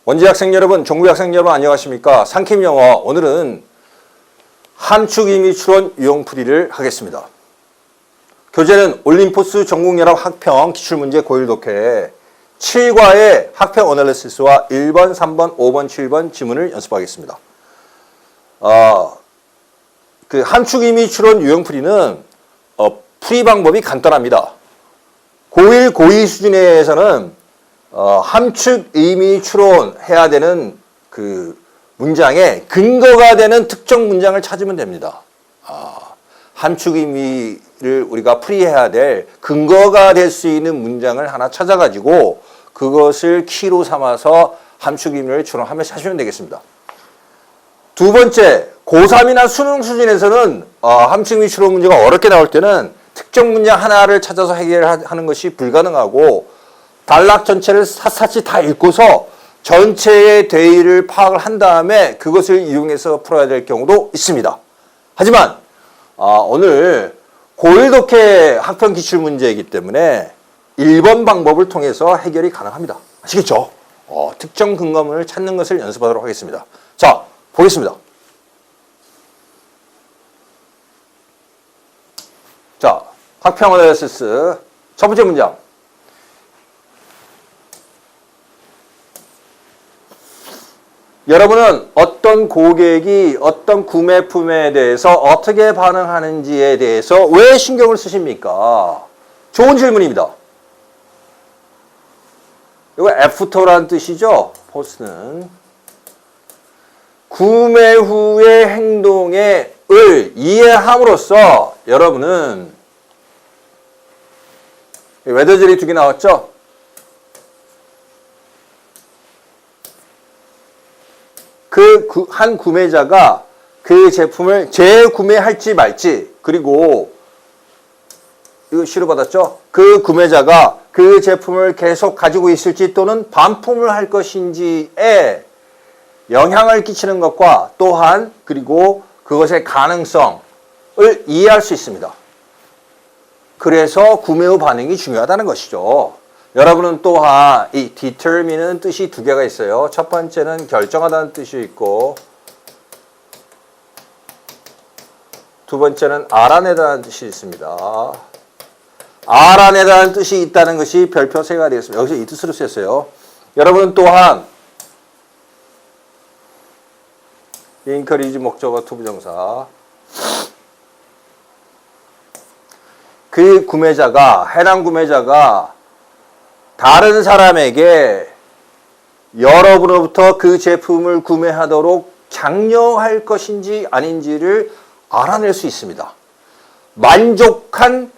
원지 학생 여러분, 종구 학생 여러분 안녕하십니까? 상캠 영어 오늘은 함축 의미 추론 유형풀이를 하겠습니다. 교재는 올림포스 전국연합 학평 기출문제 고1 독해 7과의 학평 어널리시스와 1번, 3번, 5번, 7번 지문을 연습하겠습니다. 그 함축 의미 추론 유형풀이는 풀이 방법이 간단합니다. 고1, 고2 수준에서는 함축 의미 추론해야 되는 그 문장에 근거가 되는 특정 문장을 찾으면 됩니다. 함축 의미를 우리가 풀이해야 될 근거가 될 수 있는 문장을 하나 찾아가지고 그것을 키로 삼아서 함축 의미를 추론하며 찾으면 되겠습니다. 두 번째, 고3이나 수능 수준에서는 함축 의미 추론 문제가 어렵게 나올 때는 특정 문장 하나를 찾아서 해결하는 것이 불가능하고 단락 전체를 샅샅이 다 읽고서 전체의 대의를 파악을 한 다음에 그것을 이용해서 풀어야 될 경우도 있습니다. 하지만 오늘 고1 독해 학평 기출 문제이기 때문에 1번 방법을 통해서 해결이 가능합니다. 아시겠죠? 특정 근거문을 찾는 것을 연습하도록 하겠습니다. 자, 보겠습니다. 자, 학평 어널리시스 첫 번째 문장. 여러분은 어떤 고객이 어떤 구매품에 대해서 어떻게 반응하는지에 대해서 왜 신경을 쓰십니까? 좋은 질문입니다. 이거 애프터라는 뜻이죠? 포스는 구매 후의 행동을 이해함으로써 여러분은 외더절이 두 개 나왔죠? 한 구매자가 그 제품을 재구매할지 말지, 그리고 이거 실어받았죠? 그 구매자가 그 제품을 계속 가지고 있을지 또는 반품을 할 것인지에 영향을 끼치는 것과 또한 그리고 그것의 가능성을 이해할 수 있습니다. 그래서 구매 후 반응이 중요하다는 것이죠. 여러분은 또한 이 determine은 뜻이 두 개가 있어요. 첫 번째는 결정하다는 뜻이 있고 두 번째는 알아내다는 뜻이 있습니다. 알아내다는 뜻이 있다는 것이 별표 세 가지 되겠습니다. 여기서 이 뜻으로 쓰였어요. 여러분은 또한 encourage 목적어 투부정사 그 구매자가 해당 구매자가 다른 사람에게 여러분으로부터 그 제품을 구매하도록 장려할 것인지 아닌지를 알아낼 수 있습니다. 만족한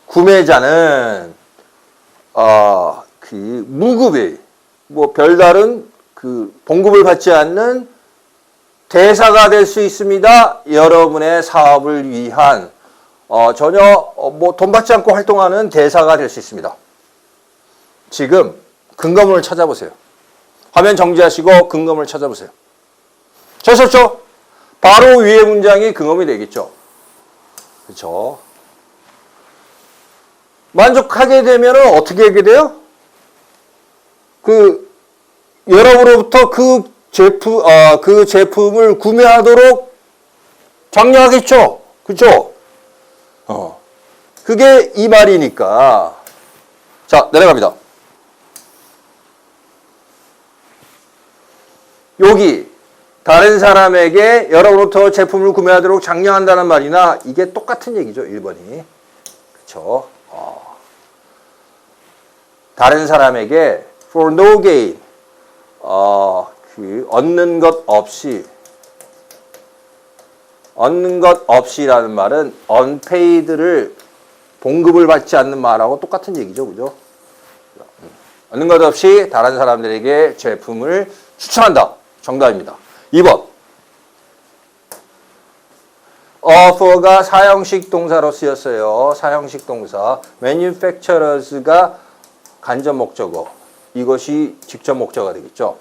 구매자는 그 무급의 별다른 그 봉급을 받지 않는 대사가 될 수 있습니다. 여러분의 사업을 위한 전혀 돈 받지 않고 활동하는 대사가 될 수 있습니다. 지금 근거문을 찾아보세요. 화면 정지하시고 근거문을 찾아보세요. 찾으셨죠? 바로 위의 문장이 근거문이 되겠죠. 그렇죠? 만족하게 되면 어떻게 하게 돼요? 여러분으로부터 그 제품을 구매하도록 장려하겠죠. 그렇죠? 그게 이 말이니까. 자, 내려갑니다. 여기 다른 사람에게 여러분부터 제품을 구매하도록 장려한다는 말이나 이게 똑같은 얘기죠. 1번이. 그렇죠? 다른 사람에게 for no gain 얻는 것 없이라는 말은 unpaid를 봉급을 받지 않는 말하고 똑같은 얘기죠. 그죠? 얻는 것 없이 다른 사람들에게 제품을 추천한다. 정답입니다. 2번. offer가 사형식 동사로 쓰였어요. 사형식 동사. manufacturers가 간접 목적어. 이것이 직접 목적어가 되겠죠.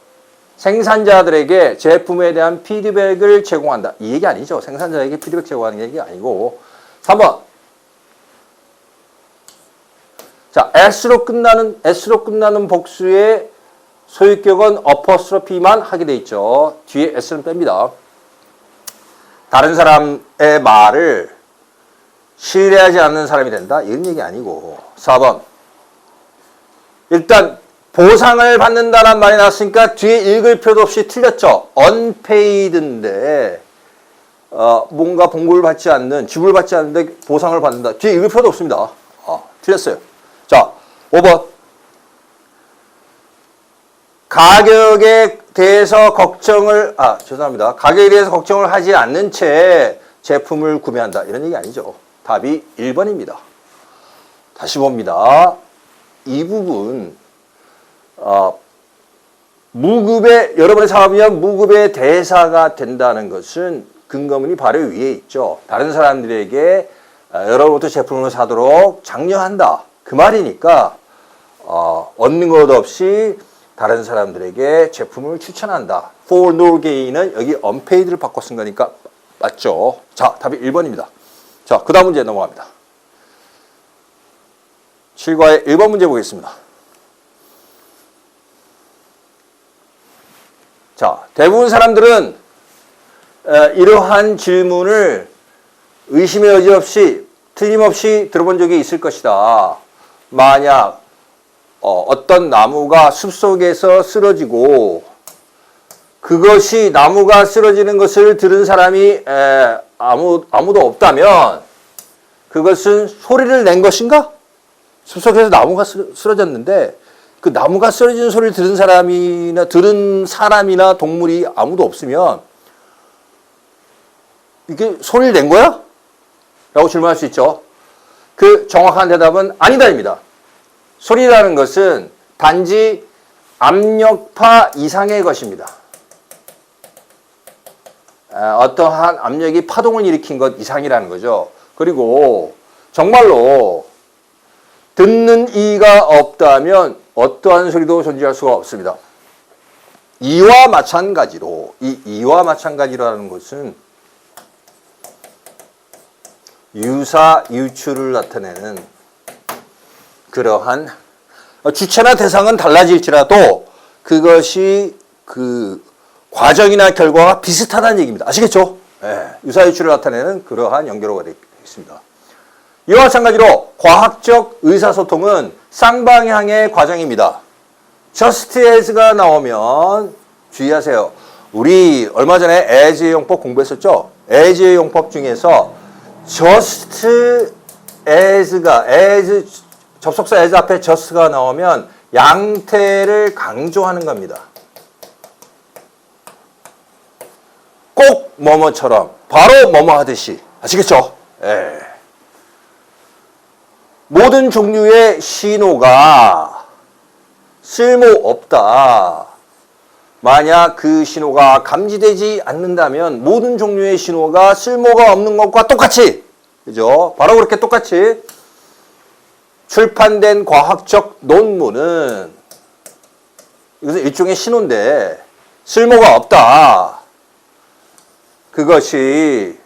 생산자들에게 제품에 대한 피드백을 제공한다. 이 얘기 아니죠. 생산자에게 피드백 제공하는 얘기 아니고. 3번. 자, S로 끝나는 복수의 소유격은 어퍼스트로피만 하게 돼 있죠. 뒤에 s는 뺍니다. 다른 사람의 말을 신뢰하지 않는 사람이 된다? 이런 얘기 아니고. 4번. 일단 보상을 받는다는 말이 나왔으니까 뒤에 읽을 필요도 없이 틀렸죠. unpaid인데 뭔가 봉급을 받지 않는, 지불을 받지 않는데 보상을 받는다. 뒤에 읽을 필요도 없습니다. 틀렸어요. 자, 5번. 가격에 대해서 죄송합니다. 가격에 대해서 걱정을 하지 않는 채 제품을 구매한다. 이런 얘기 아니죠. 답이 1번입니다. 다시 봅니다. 이 부분, 여러분의 사업이면 무급의 대사가 된다는 것은 근거문이 바로 위에 있죠. 다른 사람들에게 여러분부터 제품을 사도록 장려한다. 그 말이니까, 얻는 것 없이 다른 사람들에게 제품을 추천한다. For no gain은 여기 unpaid를 바꿔 쓴 거니까 맞죠. 자, 답이 1번입니다. 자, 그 다음 문제 넘어갑니다. 7과의 1번 문제 보겠습니다. 자, 대부분 사람들은 이러한 질문을 의심의 여지 없이 틀림없이 들어본 적이 있을 것이다. 만약 어떤 나무가 숲속에서 쓰러지고 그것이 나무가 쓰러지는 것을 들은 사람이 아무도 없다면 그것은 소리를 낸 것인가? 숲속에서 나무가 쓰러졌는데 그 나무가 쓰러지는 소리를 들은 사람이나 동물이 아무도 없으면 이게 소리를 낸 거야? 라고 질문할 수 있죠. 그 정확한 대답은 아니다입니다. 소리라는 것은 단지 압력파 이상의 것입니다. 어떠한 압력이 파동을 일으킨 것 이상이라는 거죠. 그리고 정말로 듣는 이가 없다면 어떠한 소리도 존재할 수가 없습니다. 이와 마찬가지로 이와 마찬가지라는 것은 유사 유추를 나타내는 그러한 주체나 대상은 달라질지라도 그것이 그 과정이나 결과가 비슷하다는 얘기입니다. 아시겠죠? 네, 유사 유추를 나타내는 그러한 연결어가 되어 있습니다. 이와 마찬가지로 과학적 의사소통은 쌍방향의 과정입니다. just as가 나오면 주의하세요. 우리 얼마 전에 as의 용법 공부했었죠? as의 용법 중에서 just as가 접속사 as 앞에 just가 나오면 양태를 강조하는 겁니다. 꼭 뭐뭐처럼 바로 뭐뭐 하듯이. 아시겠죠? 예. 모든 종류의 신호가 쓸모없다. 만약 그 신호가 감지되지 않는다면 모든 종류의 신호가 쓸모가 없는 것과 똑같이, 그죠? 바로 그렇게 똑같이 출판된 과학적 논문은 이것은 일종의 신호인데 쓸모가 없다. 그것이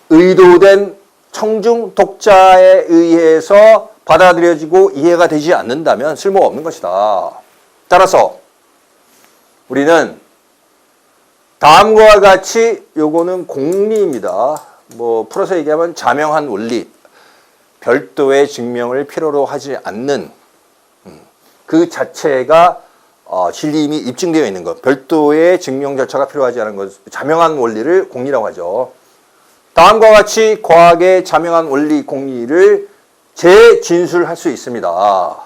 의도된 청중 독자에 의해서 받아들여지고 이해가 되지 않는다면 쓸모가 없는 것이다. 따라서 우리는 다음과 같이 요거는 공리입니다. 풀어서 얘기하면 자명한 원리, 별도의 증명을 필요로 하지 않는 그 자체가 진리임이 입증되어 있는 것, 별도의 증명 절차가 필요하지 않은 것, 자명한 원리를 공리라고 하죠. 다음과 같이 과학의 자명한 원리 공리를 재진술할 수 있습니다.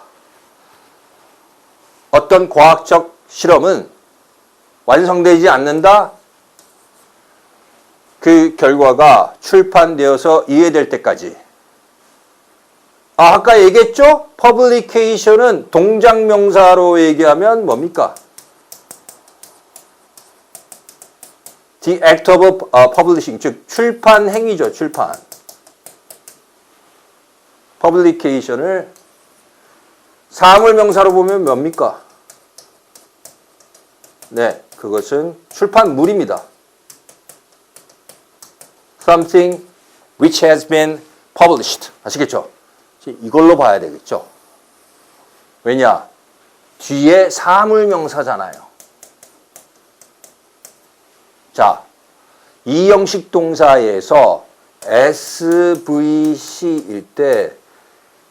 어떤 과학적 실험은 완성되지 않는다. 그 결과가 출판되어서 이해될 때까지. 아까 얘기했죠? publication은 동작명사로 얘기하면 뭡니까? The act of publishing, 즉 출판 행위죠. 출판. publication을 사물명사로 보면 뭡니까? 네, 그것은 출판물입니다. Something which has been published. 아시겠죠? 이걸로 봐야 되겠죠. 왜냐? 뒤에 사물명사잖아요. 자, 이 형식 동사에서 SVC일 때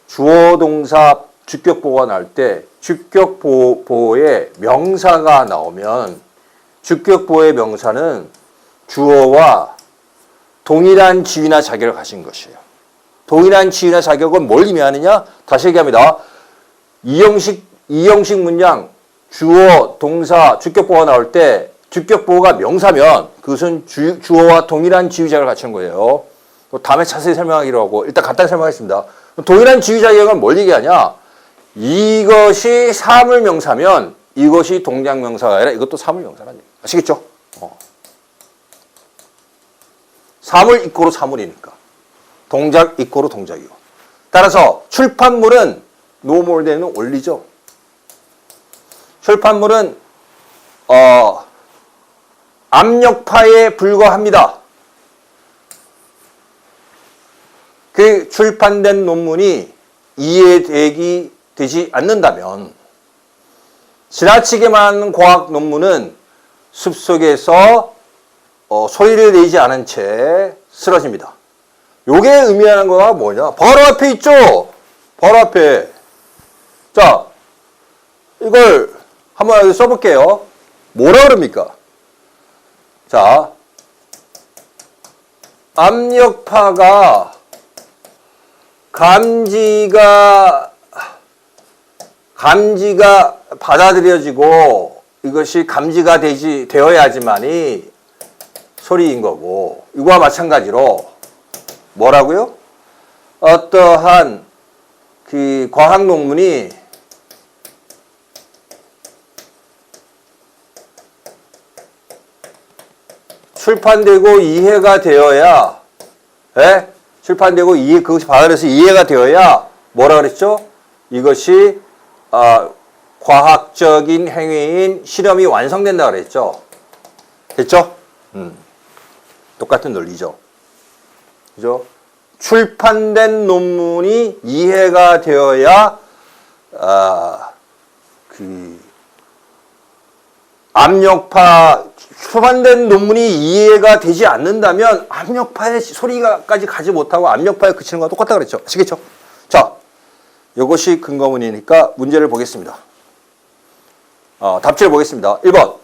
주어 동사 주격보호가 나올 때 주격보호에 명사가 나오면 주격보호의 명사는 주어와 동일한 지위나 자격을 가진 것이에요. 동일한 지위나 자격은 뭘 의미하느냐? 다시 얘기합니다. 이 형식 문장 주어, 동사, 주격보호가 나올 때 주격보호가 명사면 그것은 주어와 동일한 지위자격을 갖추는 거예요. 다음에 자세히 설명하기로 하고 일단 간단히 설명하겠습니다. 동일한 지위자격은 뭘 얘기하냐? 이것이 사물명사면 이것이 동작명사가 아니라 이것도 사물명사라는 얘기. 아시겠죠? 사물 이꼬로 사물이니까. 동작 이꼬로 동작이고. 따라서 출판물은 no more than은 올리죠. 출판물은 압력파에 불과합니다. 그 출판된 논문이 이해되지 않는다면 지나치게 많은 과학 논문은 숲속에서 소리를 내지 않은 채 쓰러집니다. 요게 의미하는 거가 뭐냐? 바로 앞에 있죠? 바로 앞에. 자, 이걸 한번 써볼게요. 뭐라 그럽니까? 자, 압력파가 감지가 받아들여지고 이것이 감지가 되어야지만이 소리인 거고, 이거와 마찬가지로 뭐라고요? 어떠한 그 과학 논문이 출판되고 이해가 되어야, 출판되고 그것이 받아들여서 이해가 되어야 뭐라 그랬죠? 이것이 과학적인 행위인 실험이 완성된다 그랬죠. 됐죠? 똑같은 논리죠. 그죠? 출판된 논문이 이해가 되어야 출판된 논문이 이해가 되지 않는다면 압력파의 소리까지 가지 못하고 압력파에 그치는 거와 똑같다 그랬죠. 아시겠죠? 자, 이것이 근거문이니까 문제를 보겠습니다. 답지를 보겠습니다. 1번.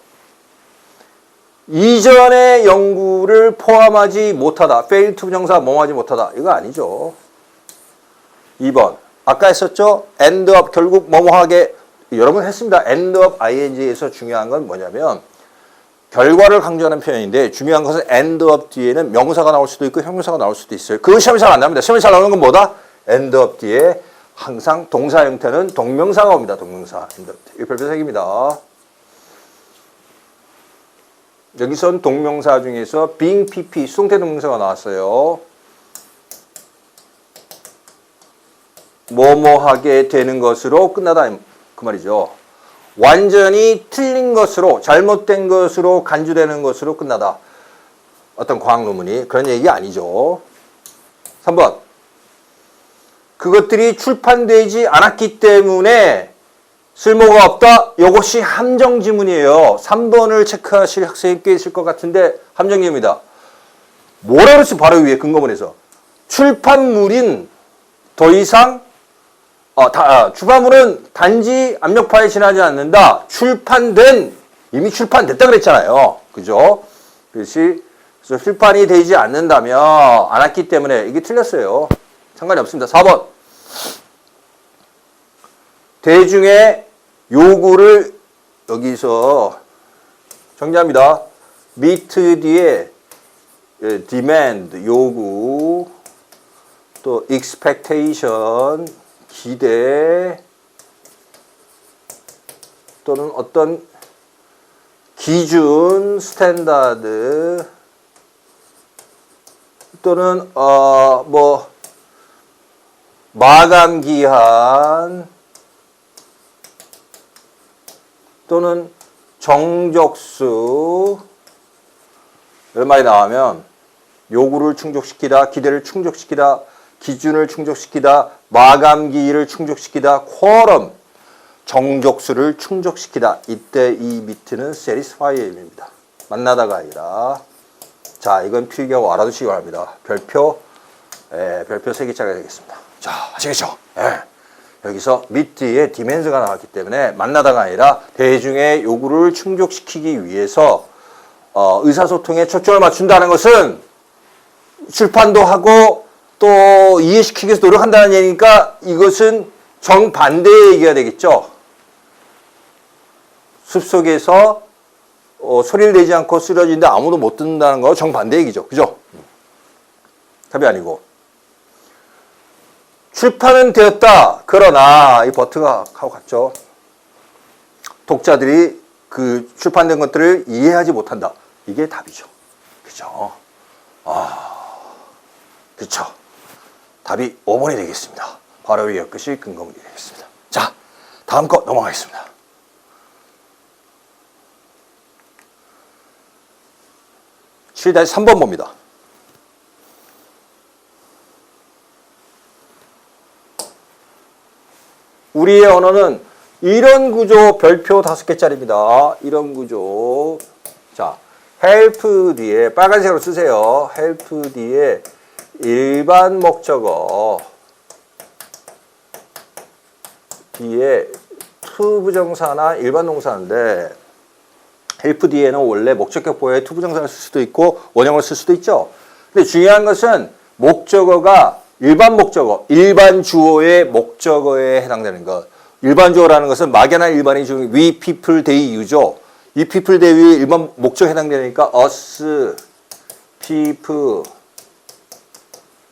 이전의 연구를 포함하지 못하다. fail to 부정사 뭐하지 못하다. 이거 아니죠. 2번. 아까 했었죠? end up 결국 뭐뭐하게. 여러분 했습니다. end up ing에서 중요한 건 뭐냐면 결과를 강조하는 표현인데 중요한 것은 end up 뒤에는 명사가 나올 수도 있고 형용사가 나올 수도 있어요. 그건 시험에 잘 안 나옵니다. 시험에 잘 나오는 건 뭐다? end up 뒤에 항상 동사 형태는 동명사가 옵니다. 동명사. end up. 이거 별표색입니다. 여기선 동명사 중에서 being pp 수동태 동명사가 나왔어요. 뭐뭐하게 되는 것으로 끝나다 그 말이죠. 완전히 틀린 것으로 잘못된 것으로 간주되는 것으로 끝나다. 어떤 과학 논문이 그런 얘기 아니죠. 3번. 그것들이 출판되지 않았기 때문에 쓸모가 없다. 이것이 함정 지문이에요. 3번을 체크하실 학생이 꽤 있을 것 같은데 함정지문입니다. 뭐라 그랬어? 바로 위에 근거문에서. 출판물인 더 이상 출판물은 단지 압력파에 지나지 않는다. 이미 출판됐다 그랬잖아요. 그죠? 그래서 출판이 되지 않았기 때문에 이게 틀렸어요. 상관이 없습니다. 4번. 대중의 요구를 여기서 정리합니다. meet 뒤에 demand 요구 또 expectation 기대 또는 어떤 기준 스탠다드 또는 마감 기한 또는 정적수 이런 말이 나오면 요구를 충족시키다, 기대를 충족시키다, 기준을 충족시키다, 마감기일을 충족시키다, 쿼럼 정족수를 충족시키다. 이때 이 미트는 satisfy의 의미입니다. 만나다가 아니라. 자, 이건 필기하고 알아두시기 바랍니다. 별표 3개짜리가 되겠습니다. 자, 아시겠죠? 예. 여기서 미트의 디맨드가 나왔기 때문에 만나다가 아니라 대중의 요구를 충족시키기 위해서 의사소통에 초점을 맞춘다는 것은 출판도 하고 또 이해시키기 위해서 노력한다는 얘기니까 이것은 정반대의 얘기가 되겠죠. 숲속에서 소리를 내지 않고 쓰러지는데 아무도 못 듣는다는 거 정반대 얘기죠. 그죠? 답이 아니고. 출판은 되었다. 그러나 이 버트가 하고 같죠. 독자들이 그 출판된 것들을 이해하지 못한다. 이게 답이죠. 그죠? 그쵸. 답이 5번이 되겠습니다. 바로 위의 것이 근거문이 되겠습니다. 자, 다음 거 넘어가겠습니다. 다시 3번 봅니다. 우리의 언어는 이런 구조 별표 5개짜리입니다. 이런 구조. 자, help 뒤에 빨간색으로 쓰세요. help 뒤에 일반 목적어 뒤에 to 부정사나 일반 동사인데 help 뒤에는 원래 목적격보에 to 부정사를 쓸 수도 있고 원형을 쓸 수도 있죠. 근데 중요한 것은 목적어가 일반 목적어, 일반 주어의 목적어에 해당되는 것. 일반 주어라는 것은 막연한 일반인 중 we, people, they, you죠. 이 people, they의 일반 목적어에 해당되니까 us, people,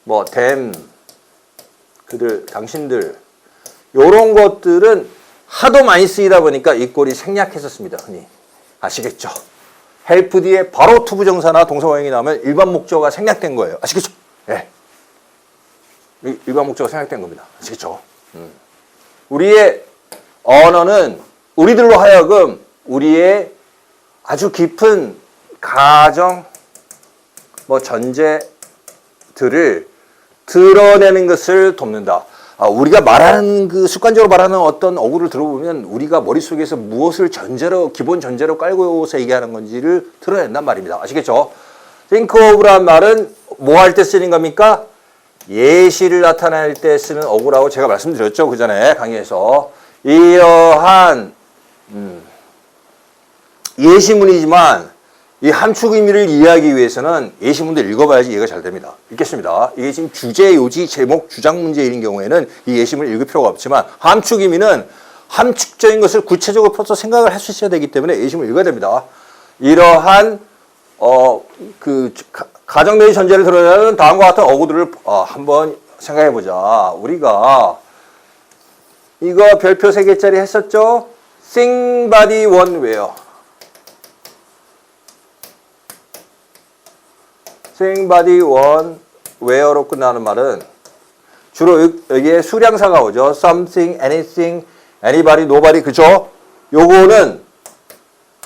뭐 them, 그들, 당신들 이런 것들은 하도 많이 쓰이다 보니까 이 꼴이 생략했었습니다. 흔히. 아시겠죠? help 뒤에 바로 to 부정사나 동사 원형이 나오면 일반 목적어가 생략된 거예요. 아시겠죠? 네. 일반 목적어가 생략된 겁니다. 아시겠죠? 우리의 언어는 우리들로 하여금 우리의 아주 깊은 가정, 전제들을 드러내는 것을 돕는다. 우리가 말하는 습관적으로 말하는 어떤 어구를 들어보면 우리가 머릿속에서 무엇을 기본 전제로 깔고서 얘기하는 건지를 드러낸단 말입니다. 아시겠죠? think of란 말은 뭐 할 때 쓰는 겁니까? 예시를 나타낼 때 쓰는 어구라고 제가 말씀드렸죠. 그 전에 강의에서. 이러한 예시문이지만 이 함축 의미를 이해하기 위해서는 예시문들 읽어봐야지 이해가 잘 됩니다. 읽겠습니다. 이게 지금 주제, 요지, 제목, 주장 문제인 경우에는 이 예시문을 읽을 필요가 없지만 함축 의미는 함축적인 것을 구체적으로 풀어서 생각을 할 수 있어야 되기 때문에 예시문을 읽어야 됩니다. 이러한 가정내의 전제를 드러내는 다음과 같은 어구들을 한번 생각해보자. 우리가 이거 별표 3개짜리 했었죠? think, body, one, where. think, body, one, where로 끝나는 말은 주로 여기에 수량사가 오죠. something, anything, anybody, nobody. 그죠? 요거는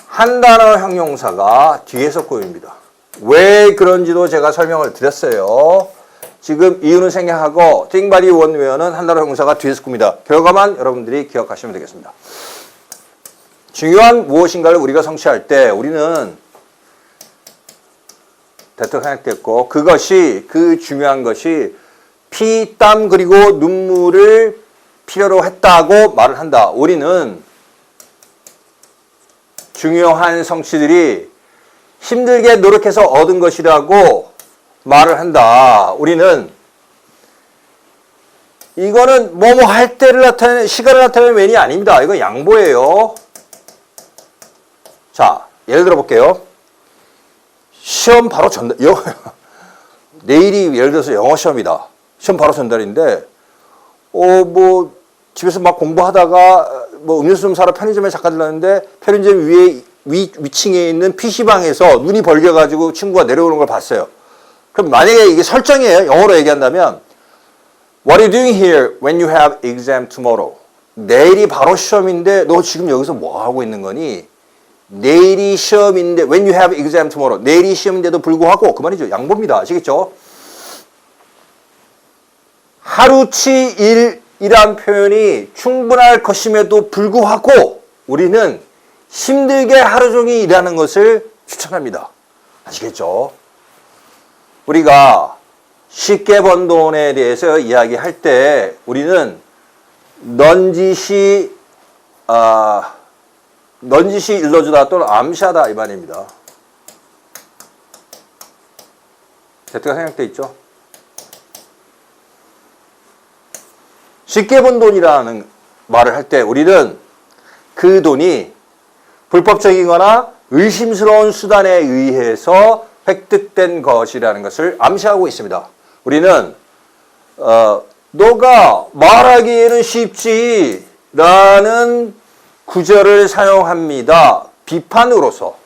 한 단어 형용사가 뒤에서 꼬입니다. 왜 그런지도 제가 설명을 드렸어요. 지금 이유는 생략하고 think, body, one, where는 한 단어 형용사가 뒤에서 꿉니다. 결과만 여러분들이 기억하시면 되겠습니다. 중요한 무엇인가를 우리가 성취할 때 우리는 대통령 생략됐고 그 중요한 것이 피, 땀 그리고 눈물을 필요로 했다고 말을 한다. 우리는 중요한 성취들이 힘들게 노력해서 얻은 것이라고 말을 한다. 우리는 이거는 뭐뭐 할 때를 나타내는 시간을 나타내는 웬이 아닙니다. 이건 양보예요. 자, 예를 들어 볼게요. 시험 바로 전달. 내일이 예를 들어서 영어 시험이다. 시험 바로 전달인데 집에서 막 공부하다가 음료수 좀 사러 편의점에 잠깐 들렀는데 편의점 위에 위층에 있는 PC방에서 눈이 벌겨가지고 친구가 내려오는 걸 봤어요. 그럼 만약에 이게 설정이에요. 영어로 얘기한다면 What are you doing here when you have exam tomorrow? 내일이 바로 시험인데 너 지금 여기서 뭐 하고 있는 거니? 내일이 시험인데 when you have exam tomorrow. 내일이 시험인데도 불구하고 그 말이죠. 양보입니다. 아시겠죠? 하루치 일 이러한 표현이 충분할 것임에도 불구하고 우리는 힘들게 하루 종일 일하는 것을 추천합니다. 아시겠죠? 우리가 쉽게 번 돈에 대해서 이야기할 때 우리는 넌지시 일러주다 또는 암시하다 이 말입니다. 대표가 생략되어 있죠? 쉽게 번 돈이라는 말을 할 때 우리는 그 돈이 불법적이거나 의심스러운 수단에 의해서 획득된 것이라는 것을 암시하고 있습니다. 우리는 너가 말하기에는 쉽지 라는 구절을 사용합니다. 비판으로서.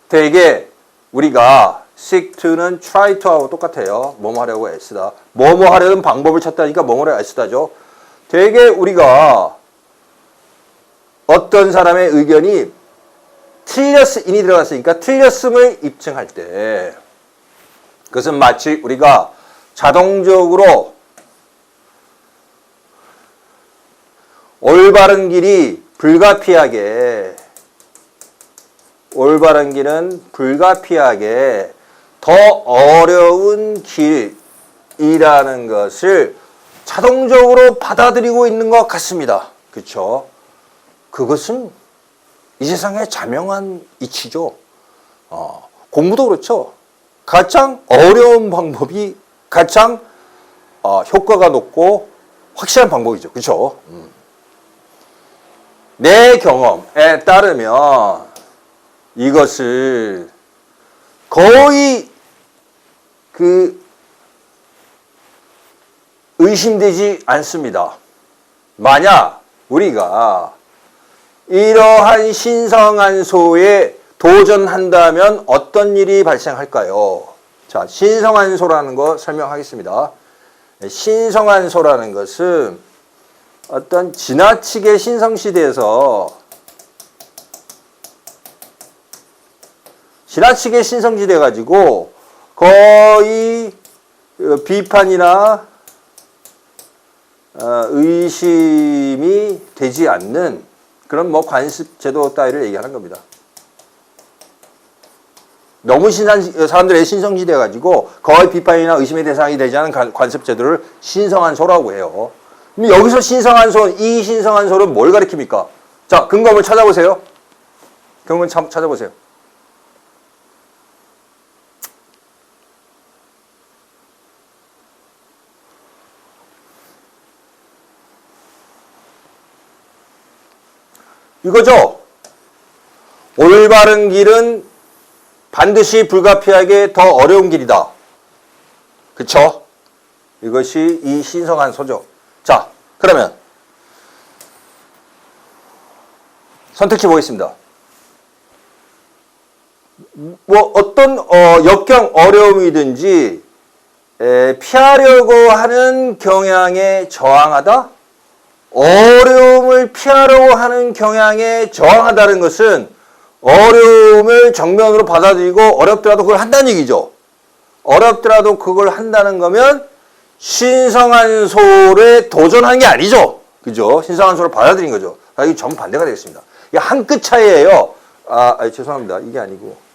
대개 우리가 seek to는 try to하고 똑같아요. 뭐뭐 하려고 애쓰다. 뭐뭐 하려는 방법을 찾다니까 뭐뭐를 애쓰다죠. 대개 우리가 어떤 사람의 의견이 틀렸음이 들어갔으니까 틀렸음을 입증할 때 그것은 마치 우리가 자동적으로 올바른 길이 불가피하게 올바른 길은 불가피하게 더 어려운 길이라는 것을 자동적으로 받아들이고 있는 것 같습니다. 그렇죠? 그것은 이 세상의 자명한 이치죠. 공부도 그렇죠. 가장 어려운 방법이 가장 효과가 높고 확실한 방법이죠. 그렇죠? 내 경험에 따르면 이것을 거의 의심되지 않습니다. 만약 우리가 이러한 신성한소에 도전한다면 어떤 일이 발생할까요? 자, 신성한소라는 거 설명하겠습니다. 신성한소라는 것은 어떤 지나치게 신성시대에서 지나치게 신성시대 가지고 거의 비판이나 의심이 되지 않는 그런 관습 제도 따위를 얘기하는 겁니다. 너무 사람들의 신성시대 가지고 거의 비판이나 의심의 대상이 되지 않은 관습 제도를 신성한소라고 해요. 근데 여기서 신성한소, 이 신성한소는 뭘 가리킵니까? 자, 근거 한번 찾아보세요. 근거 찾아보세요. 이거죠. 올바른 길은 반드시 불가피하게 더 어려운 길이다. 그쵸? 이것이 이 신성한소죠. 자, 그러면 선택지 보겠습니다. 어떤 역경 어려움이든지 피하려고 하는 경향에 저항하다? 어려움을 피하려고 하는 경향에 저항하다는 것은 어려움을 정면으로 받아들이고 어렵더라도 그걸 한다는 얘기죠. 어렵더라도 그걸 한다는 거면 신성한소에 도전한 게 아니죠. 그죠? 신성한소를 받아들인 거죠. 이게 정반대가 되겠습니다. 이게 한 끗 차이예요. 죄송합니다. 이게 아니고.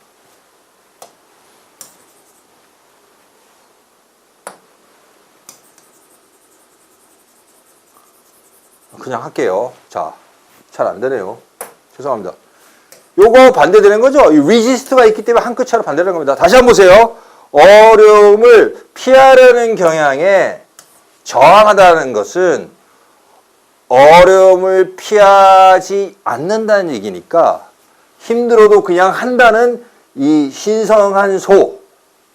그냥 할게요. 자, 잘 안 되네요. 죄송합니다. 요거 반대되는 거죠? 이 resist가 있기 때문에 한 끗 차로 반대되는 겁니다. 다시 한번 보세요. 어려움을 피하려는 경향에 저항하다는 것은 어려움을 피하지 않는다는 얘기니까 힘들어도 그냥 한다는 이 신성한소,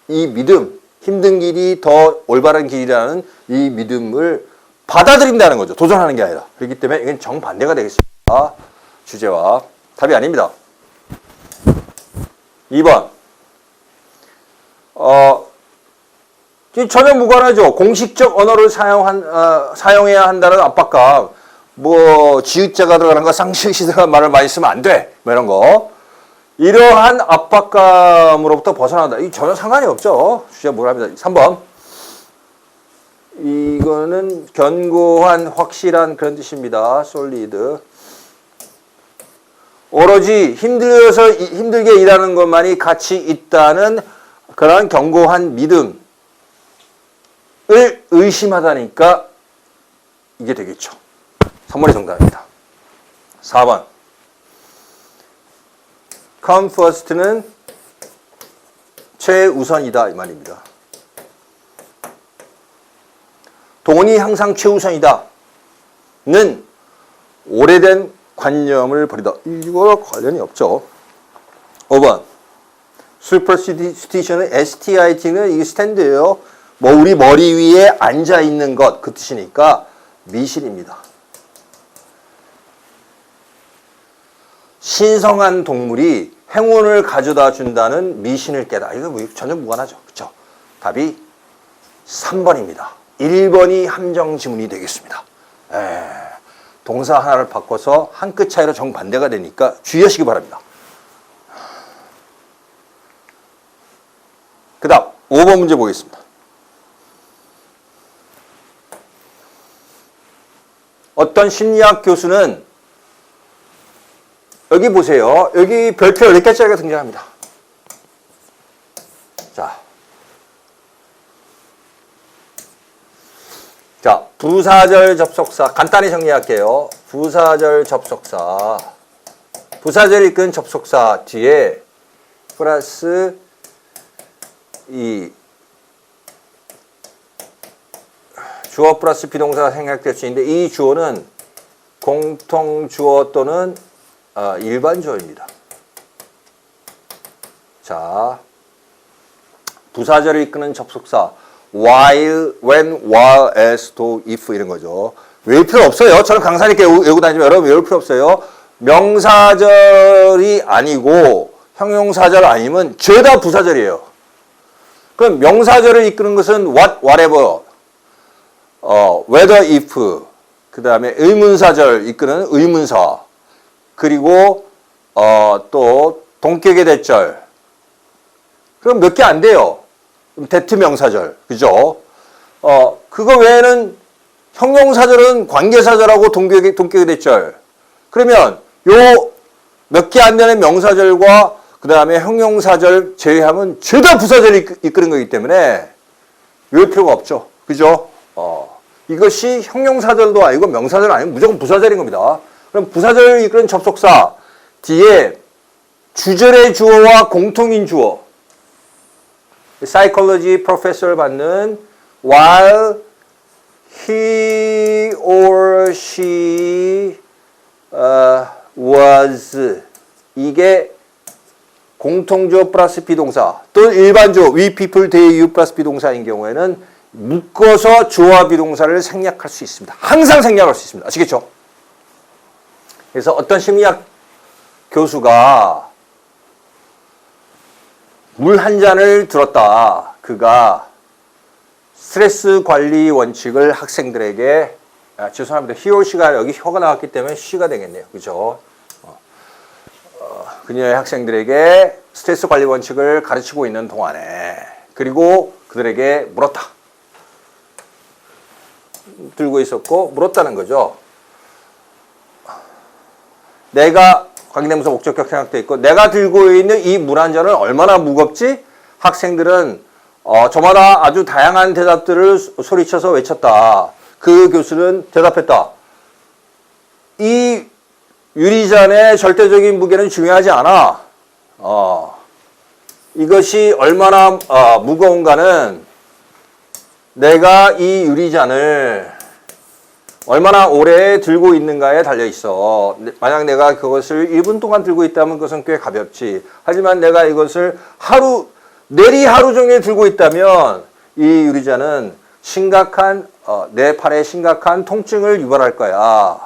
이 믿음, 힘든 길이 더 올바른 길이라는 이 믿음을 받아들인다는 거죠. 도전하는 게 아니라. 그렇기 때문에 이건 정반대가 되겠습니다. 주제와 답이 아닙니다. 2번. 전혀 무관하죠. 공식적 언어를 사용해야 한다는 압박감. 지읒자가 들어가는 거, 쌍시읒이 들어가는 말을 많이 쓰면 안 돼. 이런 거. 이러한 압박감으로부터 벗어난다. 이 전혀 상관이 없죠. 주제가 무관합니다. 3번. 이거는 견고한, 확실한 그런 뜻입니다. solid. 오로지 힘들게 일하는 것만이 가치 있다는 그런 견고한 믿음을 의심하다니까 이게 되겠죠. 3번이 정답입니다. 4번. come first는 최우선이다 이 말입니다. 돈이 항상 최우선이다 는 오래된 관념을 버리다. 이거 관련이 없죠. 5번. superstition은 STIT는 이게 스탠드예요. 뭐 우리 머리 위에 앉아 있는 것 그 뜻이니까 미신입니다. 신성한 동물이 행운을 가져다 준다는 미신을 깨다. 이거 전혀 무관하죠. 그렇죠? 답이 3번입니다. 1번이 함정 지문이 되겠습니다. 동사 하나를 바꿔서 한 끗 차이로 정반대가 되니까 주의하시기 바랍니다. 그 다음 5번 문제 보겠습니다. 어떤 심리학 교수는 여기 보세요. 여기 별표 10개짜리가 등장합니다. 자, 부사절 접속사 간단히 정리할게요. 부사절 접속사 부사절을 이끄는 접속사 뒤에 플러스 이 주어 플러스 비동사가 생략될 수 있는데 이 주어는 공통주어 또는 일반 주어입니다. 자, 부사절을 이끄는 접속사 while, when, while, as, to, if 이런 거죠. 외울 필요 없어요. 저는 강사 있게 외우고 다니지만 여러분 외울 필요 없어요. 명사절이 아니고 형용사절 아니면 죄다 부사절이에요. 그럼 명사절을 이끄는 것은 what, whatever, whether, if, 그 다음에 의문사절 이끄는 의문사, 그리고 또 동격의 대절. 그럼 몇 개 안 돼요. 대트 명사절, 그죠? 그거 외에는 형용사절은 관계사절하고 동격의 대절. 그러면 요 몇 개 안 되는 명사절과 그 다음에 형용사절 제외하면 죄다 부사절이 이끄는 거기 때문에 외울 필요가 없죠, 그죠? 이것이 형용사절도 아니고 명사절 아니고 무조건 부사절인 겁니다. 그럼 부사절을 이끄는 접속사 뒤에 주절의 주어와 공통인 주어, 사이콜로지 프로페서를 받는 while he or she was 이게 공통주어 플러스 비동사 또는 일반주어 we, people, they, you 플러스 비동사인 경우에는 묶어서 주어와 비동사를 생략할 수 있습니다. 항상 생략할 수 있습니다. 아시겠죠? 그래서 어떤 심리학 교수가 물 한 잔을 들었다. 그가 스트레스 관리 원칙을 학생들에게 죄송합니다. he or she가 여기 혀가 나왔기 때문에 she가 되겠네요. 그죠? 그녀의 학생들에게 스트레스 관리 원칙을 가르치고 있는 동안에 그리고 그들에게 물었다. 들고 있었고 물었다는 거죠. 내가 관계대명사 목적격 생략되어 있고 내가 들고 있는 이 물 한 잔은 얼마나 무겁지? 학생들은 저마다 아주 다양한 대답들을 소리쳐서 외쳤다. 그 교수는 대답했다. 이 유리잔의 절대적인 무게는 중요하지 않아. 이것이 얼마나 무거운가는 내가 이 유리잔을 얼마나 오래 들고 있는가에 달려있어. 만약 내가 그것을 1분 동안 들고 있다면 그것은 꽤 가볍지. 하지만 내가 이것을 내리 하루 종일 들고 있다면 이 유리잔은 심각한 내 팔에 심각한 통증을 유발할 거야.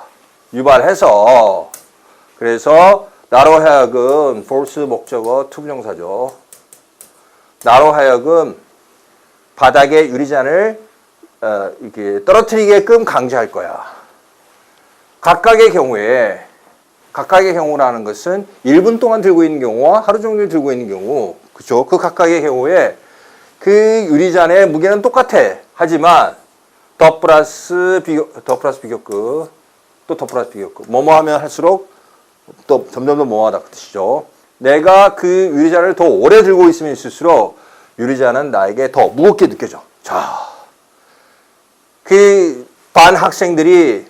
유발해서 그래서 나로 하여금 false 목적어 투부정사죠. 나로 하여금 바닥에 유리잔을 이렇게 떨어뜨리게끔 강제할 거야. 각각의 경우라는 것은 1분 동안 들고 있는 경우와 하루 종일 들고 있는 경우, 그죠? 그 각각의 경우에 그 유리잔의 무게는 똑같아. 하지만 더 플러스 비교급, 또 더 플러스 비교급. 뭐뭐 하면 할수록 또 점점 더 뭐하다 그 뜻이죠. 내가 그 유리잔을 더 오래 들고 있으면 있을수록 유리잔은 나에게 더 무겁게 느껴져. 자, 그 반 학생들이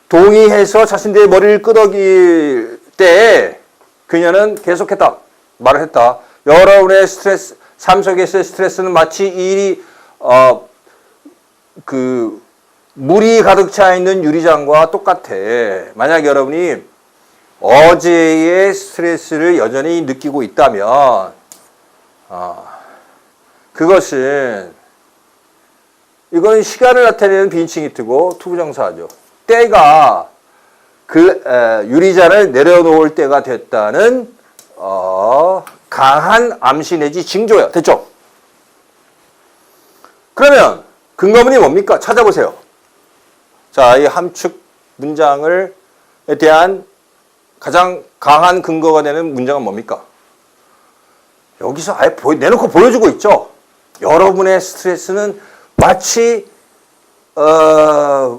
동의해서 자신들의 머리를 끄덕일 때 그녀는 계속했다. 말을 했다. 여러분의 스트레스, 삶 속에서의 스트레스는 마치 이 일이 물이 가득 차 있는 유리잔과 똑같아. 만약 여러분이 어제의 스트레스를 여전히 느끼고 있다면 이건 시간을 나타내는 비인칭이 뜨고 투부정사죠. 때가 유리잔을 내려놓을 때가 됐다는 강한 암시 내지 징조야. 됐죠? 그러면 근거문이 뭡니까? 찾아보세요. 자, 이 함축 문장에 대한 가장 강한 근거가 되는 문장은 뭡니까? 여기서 아예 내놓고 보여주고 있죠. 여러분의 스트레스는 마치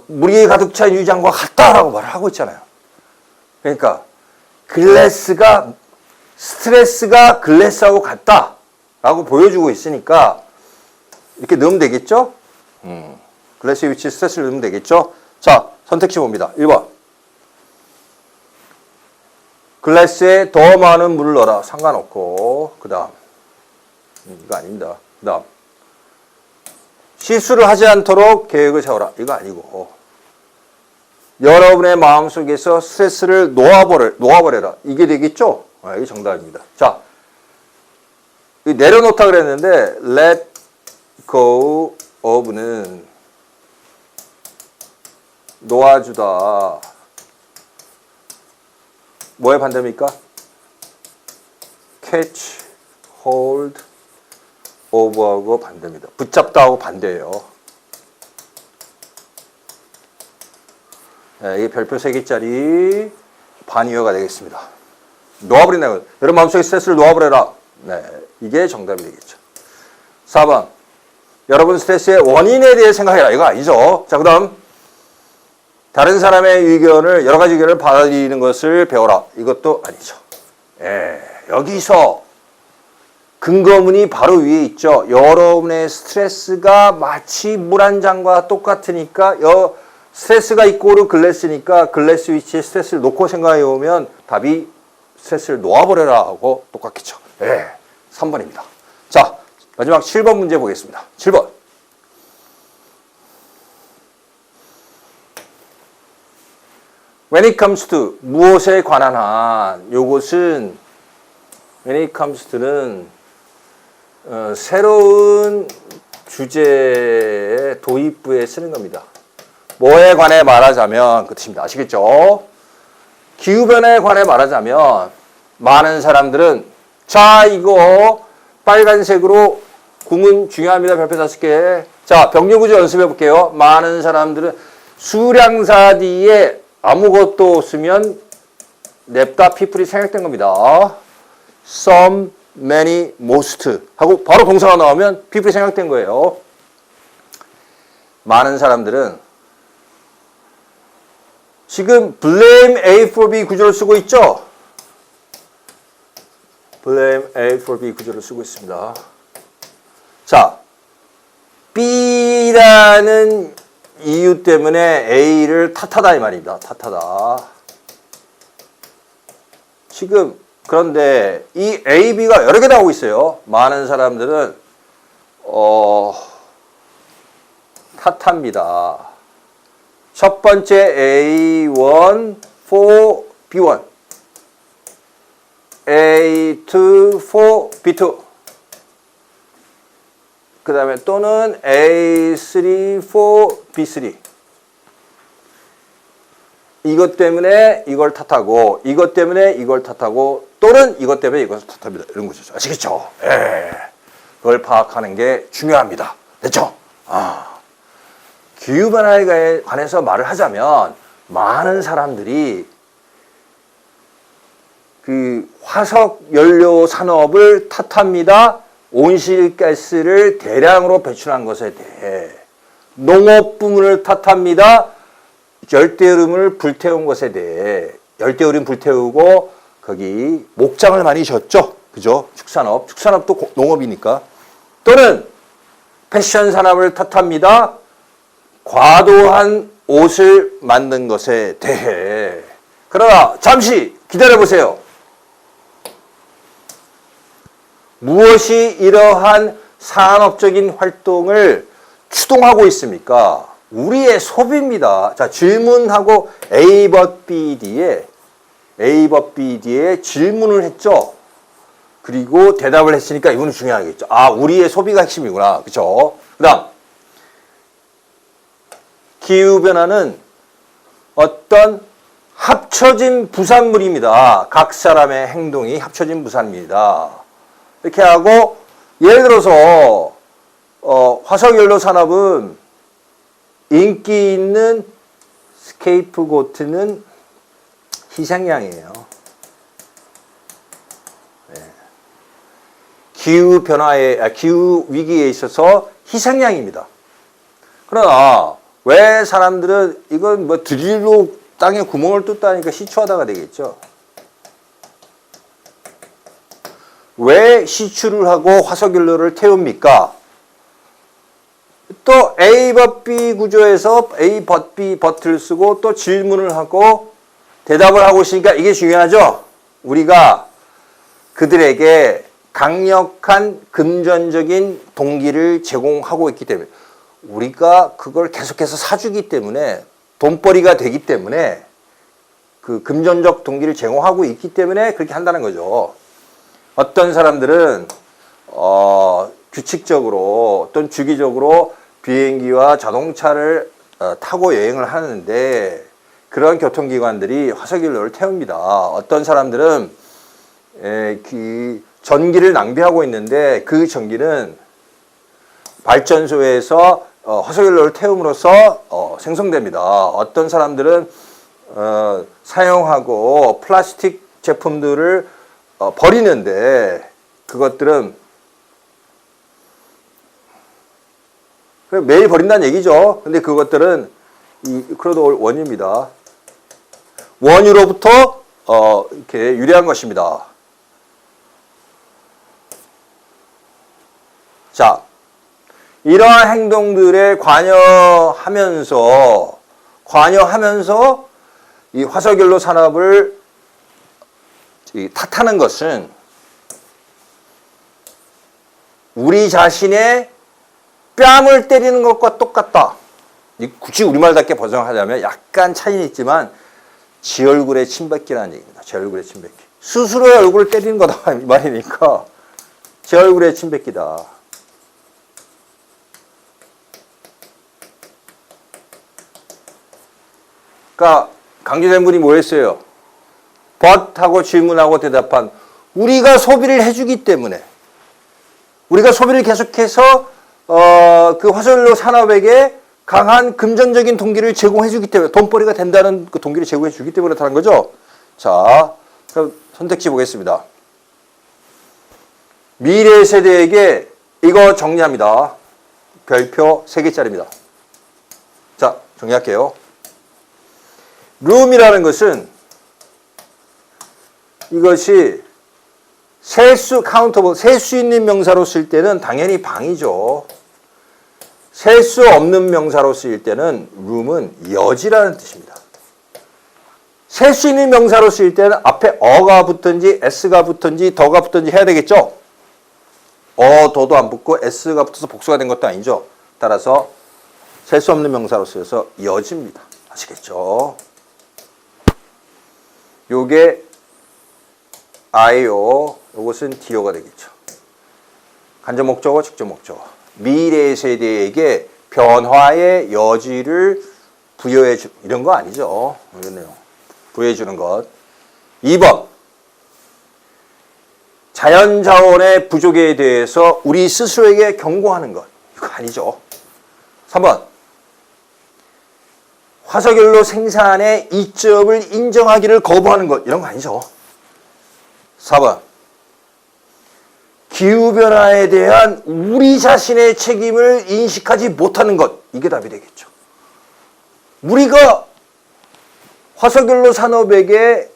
물이 가득 찬 유리잔과 같다라고 말을 하고 있잖아요. 그러니까 스트레스가 글래스하고 같다라고 보여주고 있으니까 이렇게 넣으면 되겠죠? 글래스의 위치에 스트레스를 넣으면 되겠죠? 자, 선택지 봅니다. 1번. 글래스에 더 많은 물을 넣어라. 상관없고. 그 다음. 이거 아닙니다. 그 다음. 실수를 하지 않도록 계획을 세워라. 이거 아니고. 여러분의 마음속에서 스트레스를 놓아버려라. 이게 되겠죠? 이게 정답입니다. 자, 내려놓다 그랬는데 let go of는 놓아주다. 뭐의 반대입니까? catch, hold, over하고 반대입니다. 붙잡다하고 반대예요. 네, 이게 별표 3개짜리 반이어가 되겠습니다. 놓아버린다. 여러분 마음속에 스트레스를 놓아버려라. 네, 이게 정답이 되겠죠. 4번. 여러분 스트레스의 원인에 대해 생각해라. 이거 아니죠. 자, 그 다음. 다른 사람의 의견을, 여러 가지 의견을 받아들이는 것을 배워라. 이것도 아니죠. 예, 여기서 근거문이 바로 위에 있죠. 여러분의 스트레스가 마치 물 한 잔과 똑같으니까, 스트레스가 이꼬르 글래스니까 글래스 위치에 스트레스를 놓고 생각해 보면 답이 스트레스를 놓아버려라 하고 똑같겠죠. 예, 3번입니다. 자, 마지막 7번 문제 보겠습니다. 7번. When it comes to 무엇에 관한 한 요것은 when it comes to는 새로운 주제의 도입부에 쓰는 겁니다. 뭐에 관해 말하자면 그 뜻입니다. 아시겠죠? 기후변화에 관해 말하자면 많은 사람들은 자, 이거 빨간색으로 구문 중요합니다. 별표 5개. 자, 병렬구조 연습해 볼게요. 많은 사람들은 수량사 뒤에 아무것도 쓰면 냅다 people이 생략된 겁니다. some, many, most 하고 바로 동사가 나오면 people이 생략된 거예요. 많은 사람들은 지금 blame A for B 구조를 쓰고 있죠? blame A for B 구조를 쓰고 있습니다. 자, B라는 이유 때문에 A를 탓하다 이 말입니다. 탓하다. 지금 그런데 이 A, B가 여러 개 나오고 있어요. 많은 사람들은 탓합니다. 첫 번째 A1 for B1, A2 for B2, 그 다음에 또는 A3 for B3. 이것 때문에 이걸 탓하고, 이것 때문에 이걸 탓하고, 또는 이것 때문에 이것을 탓합니다. 이런 거죠. 아시겠죠? 예. 그걸 파악하는 게 중요합니다. 됐죠? 기후변화에 관해서 말을 하자면 많은 사람들이 그 화석 연료 산업을 탓합니다. 온실가스를 대량으로 배출한 것에 대해 농업 부문을 탓합니다. 열대우림을 불태운 것에 대해 열대우림 불태우고 거기 목장을 많이 졌죠. 그죠? 축산업도 농업이니까. 또는 패션 산업을 탓합니다. 과도한 옷을 만든 것에 대해. 그러나 잠시 기다려보세요. 무엇이 이러한 산업적인 활동을 추동하고 있습니까? 우리의 소비입니다. 자, 질문하고 A but B에 질문을 했죠. 그리고 대답을 했으니까 이거는 중요하겠죠. 아, 우리의 소비가 핵심이구나. 그렇죠? 그다음 기후변화는 어떤 합쳐진 부산물입니다. 각 사람의 행동이 합쳐진 부산입니다. 이렇게 하고 예를 들어서 화석연료 산업은 인기 있는 스케이프고트는 희생양이에요. 네. 기후 위기에 있어서 희생양입니다. 그러나 왜 사람들은 이건 뭐 드릴로 땅에 구멍을 뚫다니까 시추하다가 되겠죠. 왜 시추를 하고 화석연료를 태웁니까? 또 A but B 구조에서 A but B but를 쓰고 또 질문을 하고 대답을 하고 있으니까 이게 중요하죠. 우리가 그들에게 강력한 금전적인 동기를 제공하고 있기 때문에 우리가 그걸 계속해서 사주기 때문에 돈벌이가 되기 때문에 그 금전적 동기를 제공하고 있기 때문에 그렇게 한다는 거죠. 어떤 사람들은 규칙적으로 또는 주기적으로 비행기와 자동차를 타고 여행을 하는데 그런 교통기관들이 화석연료를 태웁니다. 어떤 사람들은 전기를 낭비하고 있는데 그 전기는 발전소에서 화석연료를 태움으로써 생성됩니다. 어떤 사람들은 사용하고 플라스틱 제품들을 버리는데 그것들은 매일 버린다는 얘기죠. 근데 그것들은 이 크루드 원유입니다. 원유로부터 이렇게 유래한 것입니다. 자, 이러한 행동들에 관여하면서 이 화석연료 산업을 탓하는 것은 우리 자신의 뺨을 때리는 것과 똑같다. 굳이 우리말답게 번역하자면 약간 차이는 있지만 지 얼굴에 침 뱉기라는 얘기입니다. 제 얼굴에 침 뱉기. 스스로의 얼굴을 때리는 거다 이 말이니까 제 얼굴에 침 뱉기다. 그러니까 강조된 분이 뭐였어요? but하고 질문하고 대답한 우리가 소비를 해주기 때문에 우리가 소비를 계속해서 그 화석연료 산업에게 강한 금전적인 동기를 제공해주기 때문에 돈벌이가 된다는 그 동기를 제공해주기 때문에 그렇다는 거죠. 자, 그럼 선택지 보겠습니다. 미래 세대에게 이거 정리합니다. 별표 3개짜리입니다. 자, 정리할게요. room이라는 것은 이것이 셀 수 있는 명사로 쓸 때는 당연히 방이죠. 셀 수 없는 명사로 쓰일 때는 room은 여지라는 뜻입니다. 셀 수 있는 명사로 쓰일 때는 앞에 어가 붙든지 s가 붙든지 더가 붙든지 해야 되겠죠. 더도 안 붙고 s가 붙어서 복수가 된 것도 아니죠. 따라서 셀 수 없는 명사로 쓰여서 여지입니다. 아시겠죠? 요게 I요. 요것은 D요가 되겠죠. 간접 목적어, 직접 목적어. 미래 세대에게 변화의 여지를 부여해 주 이런 거 아니죠. 이런 부여해 주는 것. 2번. 자연자원의 부족에 대해서 우리 스스로에게 경고하는 것. 이거 아니죠. 3번. 화석연료 생산의 이점을 인정하기를 거부하는 것. 이런 거 아니죠. 4번. 기후변화에 대한 우리 자신의 책임을 인식하지 못하는 것, 이게 답이 되겠죠. 우리가 화석연료 산업에게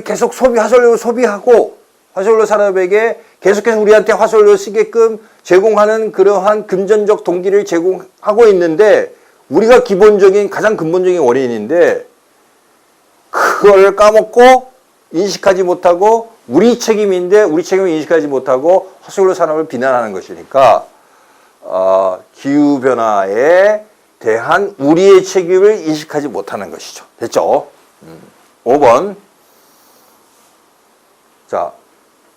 계속 화석연료 소비하고 화석연료 산업에게 계속해서 우리한테 화석연료 쓰게끔 제공하는 그러한 금전적 동기를 제공하고 있는데 우리가 가장 근본적인 원인인데 그걸 까먹고 인식하지 못하고 우리 책임인데 우리 책임을 인식하지 못하고 화석연료 산업을 비난하는 것이니까 기후변화에 대한 우리의 책임을 인식하지 못하는 것이죠. 됐죠? 5번. 자,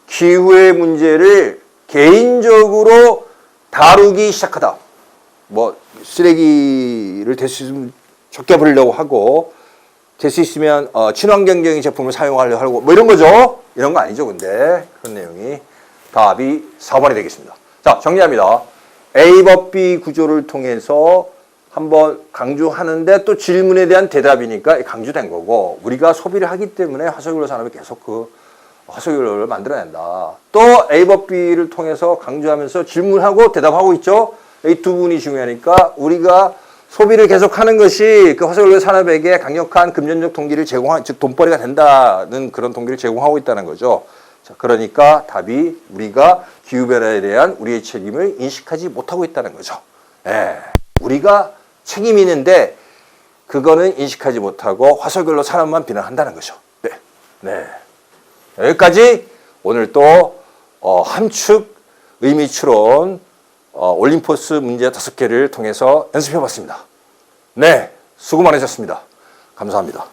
기후의 문제를 개인적으로 다루기 시작하다. 뭐 쓰레기를 될 수 있으면 적게 버리려고 하고 될 수 있으면 친환경적인 제품을 사용하려고 하고 뭐 이런 거죠. 이런 거 아니죠. 근데 그런 내용이 답이 4번이 되겠습니다. 자, 정리합니다. A법 B 구조를 통해서 한번 강조하는데 또 질문에 대한 대답이니까 강조된 거고 우리가 소비를 하기 때문에 화석연료 산업이 계속 화석연료를 만들어낸다. 또 A법 B를 통해서 강조하면서 질문하고 대답하고 있죠. 이 두 부분이 중요하니까 우리가 소비를 계속하는 것이 그 화석연료 산업에게 강력한 금전적 동기를 즉 돈벌이가 된다는 그런 동기를 제공하고 있다는 거죠. 자, 그러니까 답이 우리가 기후변화에 대한 우리의 책임을 인식하지 못하고 있다는 거죠. 우리가 책임이 있는데 그거는 인식하지 못하고 화석연료 산업만 비난한다는 거죠. 네. 여기까지 오늘 또 함축 의미 추론 올림포스 문제 5개를 통해서 연습해 봤습니다. 네, 수고 많으셨습니다. 감사합니다.